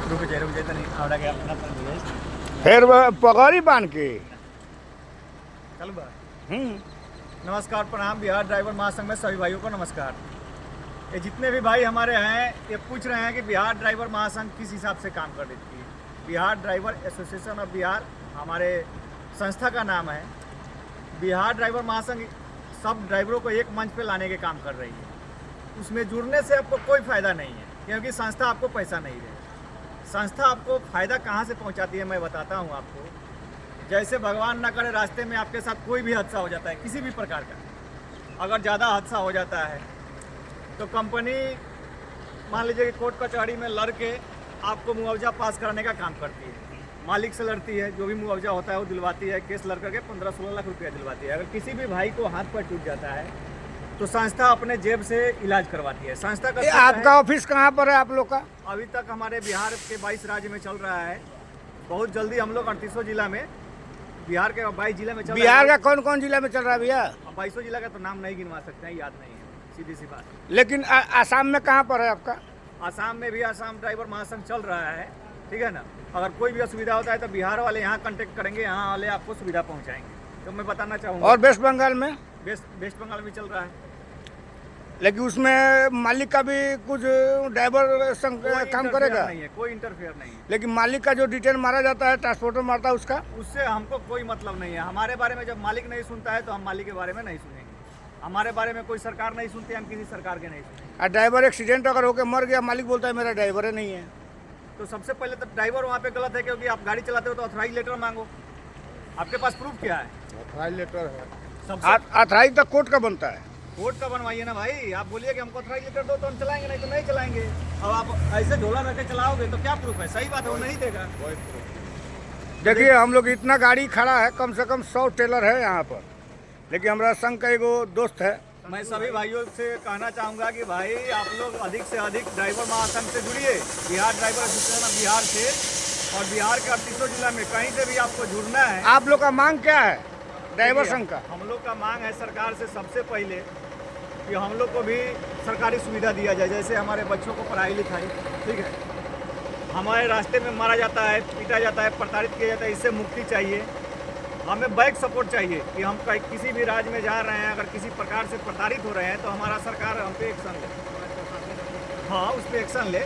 रुक जाए तो नहीं आवड़ा के अपना फिर पगड़ी बांध के चल बा। हम्म। नमस्कार, प्रणाम। बिहार ड्राइवर महासंघ में सभी भाइयों को नमस्कार। ये जितने भी भाई हमारे हैं ये पूछ रहे हैं कि बिहार ड्राइवर महासंघ किस हिसाब से काम कर रही है। Bihar driver association of Bihar हमारे संस्था का नाम है। बिहार ड्राइवर महासंघ सब ड्राइवरों को एक मंच पे लाने के काम कर रही है। उसमें जुड़ने से आपको कोई फ़ायदा नहीं है, क्योंकि संस्था आपको पैसा नहीं दे। संस्था आपको फ़ायदा कहाँ से पहुँचाती है मैं बताता हूँ आपको। जैसे भगवान ना करे रास्ते में आपके साथ कोई भी हादसा हो जाता है, किसी भी प्रकार का अगर ज़्यादा हादसा हो जाता है तो कंपनी मान लीजिए कि कोर्ट कचहरी में लड़ के आपको मुआवजा पास कराने का काम करती है। मालिक से लड़ती है, जो भी मुआवजा होता है वो दिलवाती है। केस लड़ करके 15-16 लाख रुपया दिलवाती है। अगर किसी भी भाई को हाथ पर टूट जाता है तो संस्था अपने जेब से इलाज करवाती है। संस्था का आपका ऑफिस कहाँ पर है आप लोग का? अभी तक हमारे बिहार के 22 राज्य में चल रहा है। बहुत जल्दी हम लोग 38 जिला में, बिहार के 22 जिला में चल रहा है। बिहार का कौन कौन जिला में चल रहा है भैया? 22 जिला का तो नाम नहीं गिनवा सकते हैं, याद नहीं है, सीधी सी बात। लेकिन आसाम में कहाँ पर है आपका? आसाम में भी आसाम ड्राइवर महासंघ चल रहा है, ठीक है ना। अगर कोई भी असुविधा होता है तो बिहार वाले यहाँ कांटेक्ट करेंगे, यहाँ वाले आपको सुविधा पहुँचाएंगे। तो मैं बताना चाहूँगा। और वेस्ट बंगाल में? वेस्ट बंगाल में चल रहा है। लेकिन उसमें मालिक का भी कुछ ड्राइवर संग काम करेगा? नहीं है, कोई इंटरफेयर नहीं है। लेकिन मालिक का जो डिटेल मारा जाता है, ट्रांसपोर्टर मारता है, उसका उससे हमको कोई मतलब नहीं है। हमारे बारे में जब मालिक नहीं सुनता है तो हम मालिक के बारे में नहीं सुनेंगे। हमारे बारे में कोई सरकार नहीं सुनती, हम किसी सरकार के नहीं सुनेंगे। और ड्राइवर एक्सीडेंट अगर होकर मर गया, मालिक बोलता है मेरा ड्राइवर ही नहीं है, तो सबसे पहले तो ड्राइवर वहाँ पे गलत है, क्योंकि आप गाड़ी चलाते हो तो ऑथराइज लेटर मांगो। आपके पास प्रूफ क्या है? ऑथराइज लेटर है। सबसे ऑथराइज तो कोर्ट का बनता है। कोर्ट का बनवाइए ना भाई। आप बोलिए कि हमको ऑथराइज लेटर दो तो हम चलाएंगे, नहीं तो नहीं चलाएंगे। अब आप ऐसे झोला रख के चलाओगे तो क्या प्रूफ है? सही बात है, वो नहीं देगा। देखिए हम लोग इतना गाड़ी खड़ा है, कम से कम 100 टेलर है यहाँ पर। लेकिन हमारा संघ का एगो दोस्त है। मैं सभी भाइयों से कहना चाहूँगा कि भाई आप लोग अधिक से अधिक ड्राइवर महासंघ से जुड़िए, Bihar driver association of Bihar से। और बिहार के 38 जिला में कहीं से भी आपको जुड़ना है। आप लोग का मांग क्या है ड्राइवर संघ का? हम लोग का मांग है सरकार से सबसे पहले कि हम लोग को भी सरकारी सुविधा दिया जाए। जैसे हमारे बच्चों को पढ़ाई लिखाई, ठीक है, हमारे रास्ते में मारा जाता है, पीटा जाता है, प्रताड़ित किया जाता है, इससे मुक्ति चाहिए। हमें बैक सपोर्ट चाहिए कि हम किसी भी राज्य में जा रहे हैं, अगर किसी प्रकार से प्रताड़ित हो रहे हैं तो हमारा सरकार हम पे एक्शन ले। हाँ, उस पर एक्शन ले।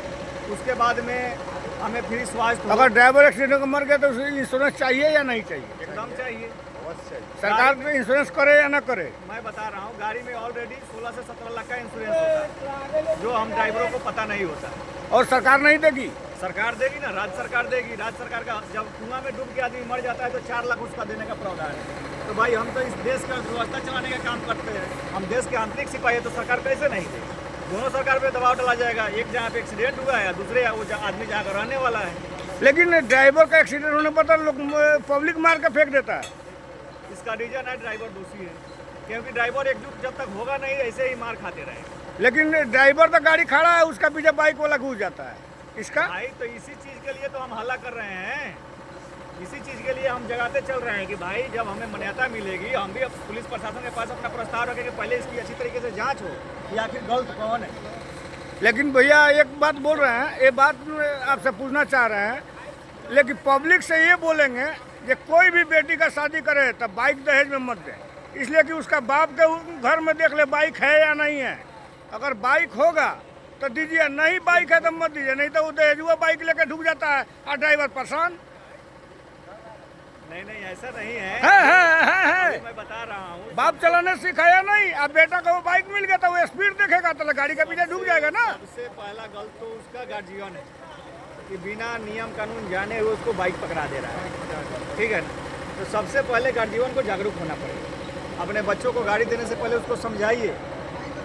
उसके बाद में हमें फ्री स्वास्थ्य। अगर ड्राइवर एक्सीडेंट में मर गया तो उसे इंश्योरेंस चाहिए या नहीं चाहिए? एकदम चाहिए। सरकार को इंश्योरेंस करे या ना करे? मैं बता रहा हूँ, गाड़ी में ऑलरेडी 16 से 17 लाख का इंश्योरेंस होता है, जो हम ड्राइवरों को पता नहीं होता। और सरकार नहीं देगी? सरकार देगी ना, राज्य सरकार देगी। राज्य सरकार का जब कुआं में डूब के आदमी मर जाता है तो 4 लाख उसका देने का प्रावधान है। तो भाई हम तो इस देश का व्यवस्था चलाने का काम करते हैं, हम देश के आंतरिक सिपाही है, तो सरकार कैसे नहीं देगी? दोनों सरकार पे दबाव डाला जाएगा। एक जहाँ पे एक्सीडेंट हुआ है, दूसरे वो आदमी जहाँ का रहने वाला है। लेकिन ड्राइवर का एक्सीडेंट होने पर तो लोग पब्लिक मार के फेंक देता है। इसका रीजन है ड्राइवर दोषी है, क्योंकि ड्राइवर एकजुट जब तक होगा नहीं ऐसे ही मार खाते रहेंगे। लेकिन ड्राइवर तो गाड़ी खड़ा है, उसका पीछे बाइक वाला घुस जाता है। इसका भाई तो इसी चीज़ के लिए तो हम हल्ला कर रहे हैं। इसी चीज़ के लिए हम जगाते चल रहे हैं कि भाई जब हमें मान्यता मिलेगी, हम भी पुलिस प्रशासन के पास अपना प्रस्ताव रखेंगे, पहले इसकी अच्छी तरीके से जांच हो कि आखिर गलत कौन है। लेकिन भैया एक बात बोल रहे हैं, ये बात आपसे पूछना चाह रहे हैं, लेकिन पब्लिक से ये बोलेंगे कि कोई भी बेटी का शादी करे तो बाइक दहेज में मत दे, इसलिए कि उसका बाप के घर में देख ले बाइक है या नहीं है। अगर बाइक होगा तो दीजिए, नहीं बाइक है तो मत दीजिए, नहीं तो वो दहेजुआ बाइक लेके ढुक जाता है और ड्राइवर परेशान। नहीं ऐसा नहीं है। है। मैं बता रहा हूँ, बाप चलाने सिखाया नहीं, अब बेटा को वो बाइक मिल गया तो वो स्पीड देखेगा तो गाड़ी के पीछे ढुक जाएगा ना। सबसे पहला गलत तो उसका गार्जियन है कि बिना नियम कानून जाने हुए उसको बाइक पकड़ा दे रहा है, ठीक है ना। तो सबसे पहले गार्जियन को जागरूक होना पड़ेगा। अपने बच्चों को गाड़ी देने से पहले उसको समझाइए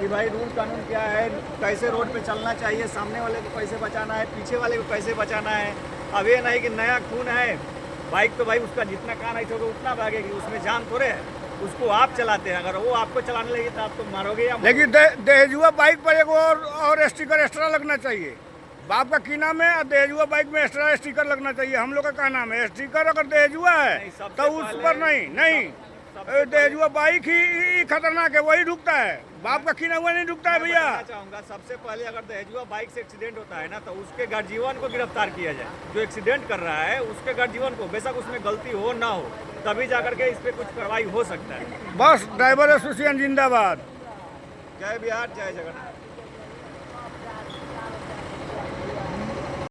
कि भाई रूल कानून क्या है, कैसे रोड पे चलना चाहिए, सामने वाले को कैसे बचाना है, पीछे वाले को कैसे बचाना है। अब ये नहीं कि नया खून है बाइक तो भाई उसका जितना कान ऐसे होगा उतना भागेगी, उसमें जान थोड़े है। उसको आप चलाते हैं, अगर वो आपको चलाने लगे तो आप तो मारोगे या लेकिन दहेजुआ बाइक पर एक और स्टिकर एक्स्ट्रा लगना चाहिए। बाप का की नाम है और दहेजुआ बाइक में एक्स्ट्रा स्टिकर लगना चाहिए। हम लोग का क्या नाम है? स्टिकर अगर दहेजुआ है तो उस पर नहीं। दहेजुआ बाइक ही खतरनाक है, वही ढुकता है, बाप का किना हुआ नहीं ढुकता है भैया। मैं चाहूंगा सबसे पहले अगर दहेजुआ बाइक से एक्सीडेंट होता है ना तो उसके गार्जियन को गिरफ्तार किया जाए, जो एक्सीडेंट कर रहा है उसके गार्जियन को, बेशक उसमें गलती हो ना हो, तभी जाकर के इस पे कुछ कार्रवाई हो सकता है। बस ड्राइवर एसोसिएशन जिंदाबाद। जय बिहार, जय जगन्नाथ।